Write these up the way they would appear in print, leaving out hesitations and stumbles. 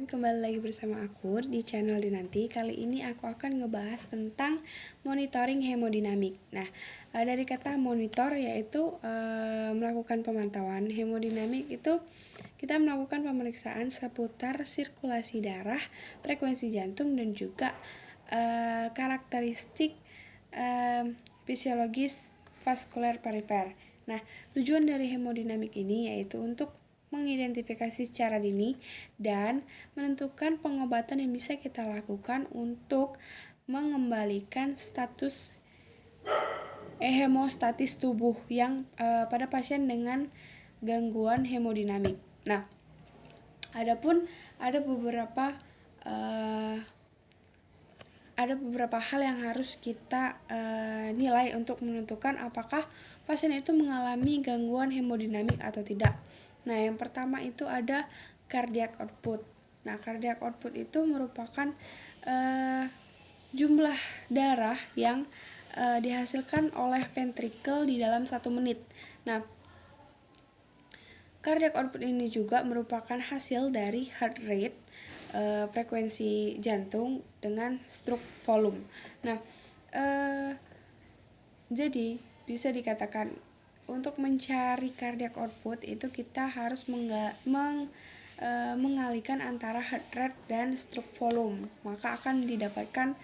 kembali lagi bersama aku di channel Dinanti. Kali ini aku akan ngebahas tentang monitoring hemodinamik. Nah, dari kata monitor yaitu melakukan pemantauan. Hemodinamik itu kita melakukan pemeriksaan seputar sirkulasi darah, frekuensi jantung, dan juga karakteristik fisiologis vaskuler perifer. Nah, tujuan dari hemodinamik ini yaitu untuk mengidentifikasi secara dini dan menentukan pengobatan yang bisa kita lakukan untuk mengembalikan status hemostatis tubuh yang pada pasien dengan gangguan hemodinamik. Nah, adapun ada beberapa hal yang harus kita nilai untuk menentukan apakah pasien itu mengalami gangguan hemodinamik atau tidak. Nah, yang pertama itu ada cardiac output. Nah, cardiac output itu merupakan jumlah darah yang dihasilkan oleh ventrikel di dalam 1 menit. Nah, cardiac output ini juga merupakan hasil dari heart rate, frekuensi jantung dengan stroke volume. Nah, jadi bisa dikatakan untuk mencari cardiac output itu kita harus mengalihkan antara heart rate dan stroke volume, maka akan didapatkan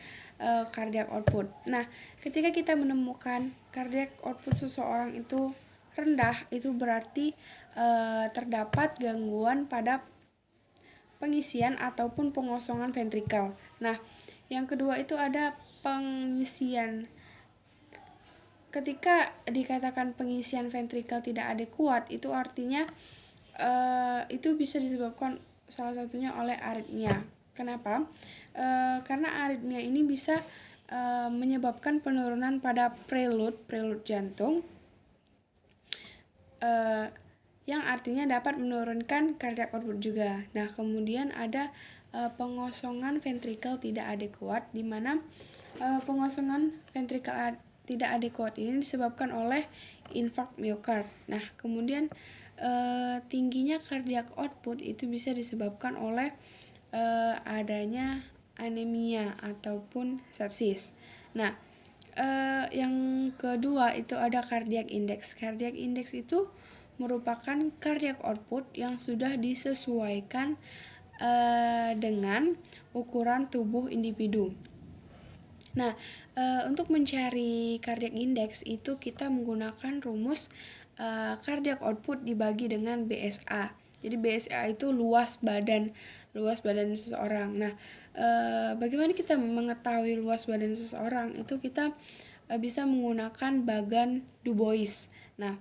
cardiac output. Nah, ketika kita menemukan cardiac output seseorang itu rendah, itu berarti terdapat gangguan pada pengisian ataupun pengosongan ventrikel. Nah, yang kedua itu ada pengisian. Ketika dikatakan pengisian ventrikel tidak adekuat, itu artinya itu bisa disebabkan salah satunya oleh aritmia. Kenapa? Karena aritmia ini bisa menyebabkan penurunan pada prelude jantung, yang artinya dapat menurunkan cardiac output juga. Nah, kemudian ada pengosongan ventrikel tidak adekuat, di mana pengosongan ventrikel tidak adekuat ini disebabkan oleh infark miokard. Nah, kemudian tingginya cardiac output itu bisa disebabkan oleh adanya anemia ataupun sepsis. Nah, yang kedua itu ada cardiac index. Cardiac index itu merupakan cardiac output yang sudah disesuaikan dengan ukuran tubuh individu. Nah, untuk mencari cardiac index itu kita menggunakan rumus cardiac output dibagi dengan BSA. Jadi BSA itu luas badan seseorang. Nah, bagaimana kita mengetahui luas badan seseorang? Itu kita bisa menggunakan bagan Du Bois. Nah,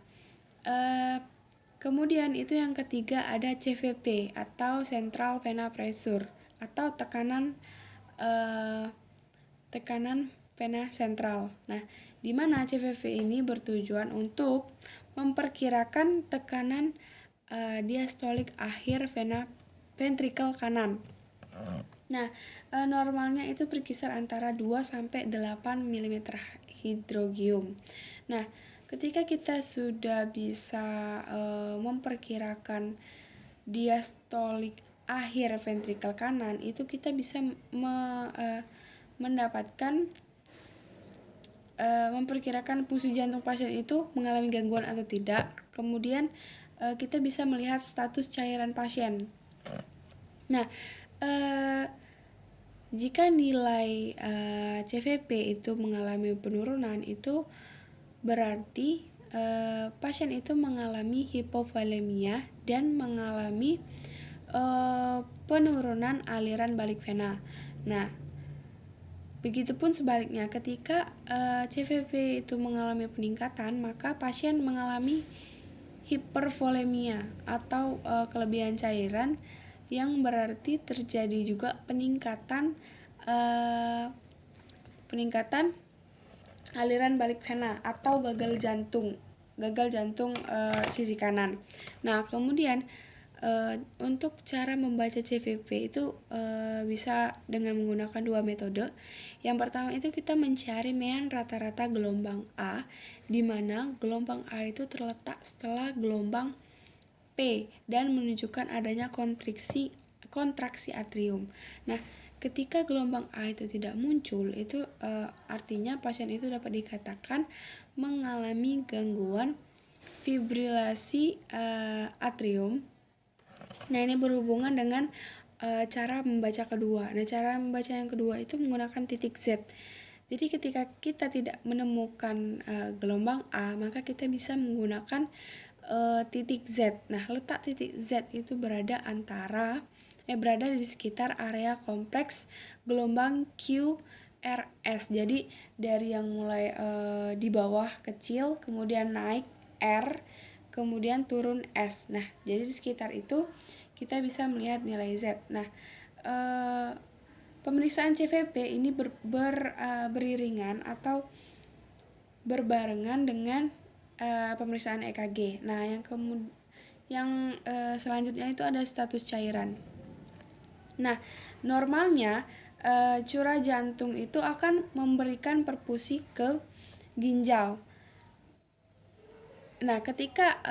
kemudian itu yang ketiga ada CVP atau central vena pressure atau tekanan vena sentral. Nah, di mana CVP ini bertujuan untuk memperkirakan tekanan diastolik akhir vena ventrikel kanan. Nah, normalnya itu berkisar antara 2 sampai 8 mm hydrogium. Nah, ketika kita sudah bisa memperkirakan diastolik akhir ventrikel kanan, itu kita bisa memperkirakan fungsi jantung pasien itu mengalami gangguan atau tidak. Kemudian kita bisa melihat status cairan pasien. Nah, jika nilai CVP itu mengalami penurunan, itu berarti pasien itu mengalami hipovolemia dan mengalami penurunan aliran balik vena. Nah, begitupun sebaliknya, ketika CVP itu mengalami peningkatan, maka pasien mengalami hipervolemia atau kelebihan cairan, yang berarti terjadi juga peningkatan aliran balik vena atau gagal jantung sisi kanan. Nah, kemudian untuk cara membaca CVP itu bisa dengan menggunakan 2 metode. Yang pertama itu kita mencari mean rata-rata gelombang A, di mana gelombang A itu terletak setelah gelombang P dan menunjukkan adanya kontriksi kontraksi atrium. Nah, ketika gelombang A itu tidak muncul, itu artinya pasien itu dapat dikatakan mengalami gangguan fibrilasi atrium. Nah, ini berhubungan dengan cara membaca kedua. Nah, cara membaca yang kedua itu menggunakan titik Z. Jadi ketika kita tidak menemukan gelombang A, maka kita bisa menggunakan titik Z. Nah, letak titik Z itu berada di sekitar area kompleks gelombang QRS. Jadi dari yang mulai di bawah kecil, kemudian naik R, kemudian turun S. Nah, jadi di sekitar itu kita bisa melihat nilai Z. Nah, pemeriksaan CVP ini beriringan atau berbarengan dengan pemeriksaan EKG. Nah, yang selanjutnya itu ada status cairan. Nah, normalnya curah jantung itu akan memberikan perfusi ke ginjal. Nah, ketika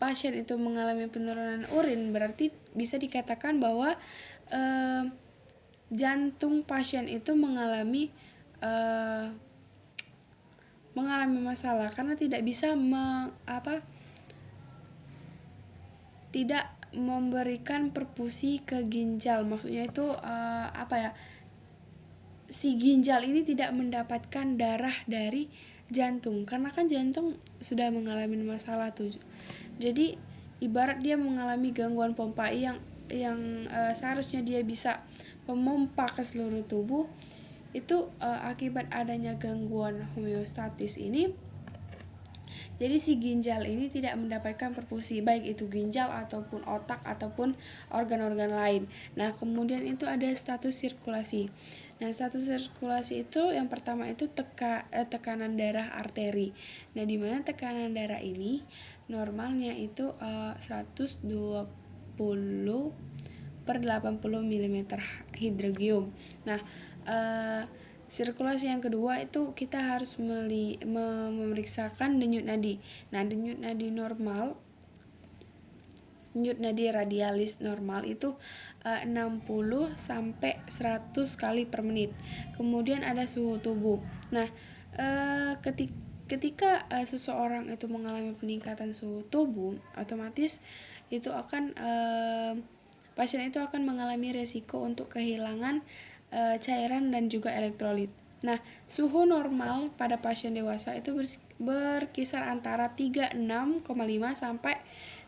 pasien itu mengalami penurunan urin, berarti bisa dikatakan bahwa jantung pasien itu mengalami masalah karena tidak bisa tidak memberikan perfusi ke ginjal. Maksudnya itu si ginjal ini tidak mendapatkan darah dari jantung karena kan jantung sudah mengalami masalah tuh. Jadi ibarat dia mengalami gangguan pompa yang seharusnya dia bisa memompa ke seluruh tubuh, itu akibat adanya gangguan homeostatis ini, jadi si ginjal ini tidak mendapatkan perfusi, baik itu ginjal ataupun otak ataupun organ-organ lain. Nah, kemudian itu ada status sirkulasi. Nah, status sirkulasi itu yang pertama itu tekanan darah arteri. Nah, di mana tekanan darah ini normalnya itu 120/80 mm hidrogium. Nah, sirkulasi yang kedua itu kita harus memeriksakan denyut nadi. Nah, denyut nadi radialis normal itu 60 sampai 100 kali per menit. Kemudian ada suhu tubuh. Nah, ketika seseorang itu mengalami peningkatan suhu tubuh, otomatis itu akan pasien itu akan mengalami resiko untuk kehilangan cairan dan juga elektrolit. Nah, suhu normal pada pasien dewasa itu berkisar antara 36,5 sampai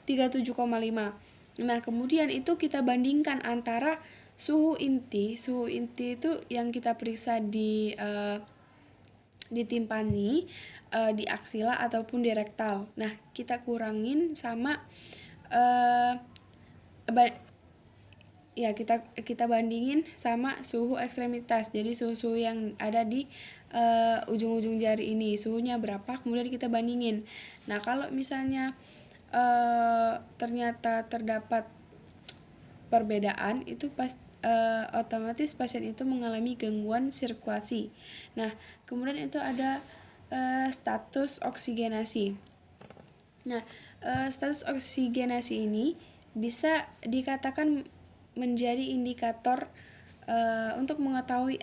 37,5. Nah, kemudian itu kita bandingkan antara suhu inti itu yang kita periksa di timpani, di aksila ataupun di rektal. Nah, kita kurangin sama kita bandingin sama suhu ekstremitas. Jadi suhu yang ada di ujung-ujung jari ini suhunya berapa, kemudian kita bandingin. Nah, kalau misalnya ternyata terdapat perbedaan, itu otomatis pasien itu mengalami gangguan sirkulasi. Nah, kemudian itu ada status oksigenasi. Nah, status oksigenasi ini bisa dikatakan menjadi indikator untuk mengetahui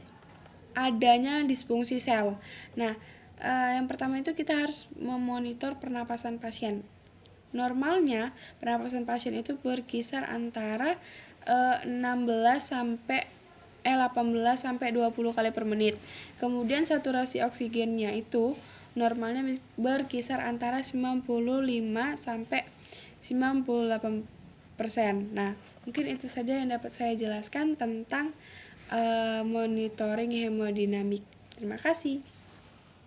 adanya disfungsi sel. Nah, yang pertama itu kita harus memonitor pernapasan pasien. Normalnya pernapasan pasien itu berkisar antara 18 sampai 20 kali per menit. Kemudian saturasi oksigennya itu normalnya berkisar antara 95 sampai 98%. Nah, mungkin itu saja yang dapat saya jelaskan tentang monitoring hemodinamik. Terima kasih.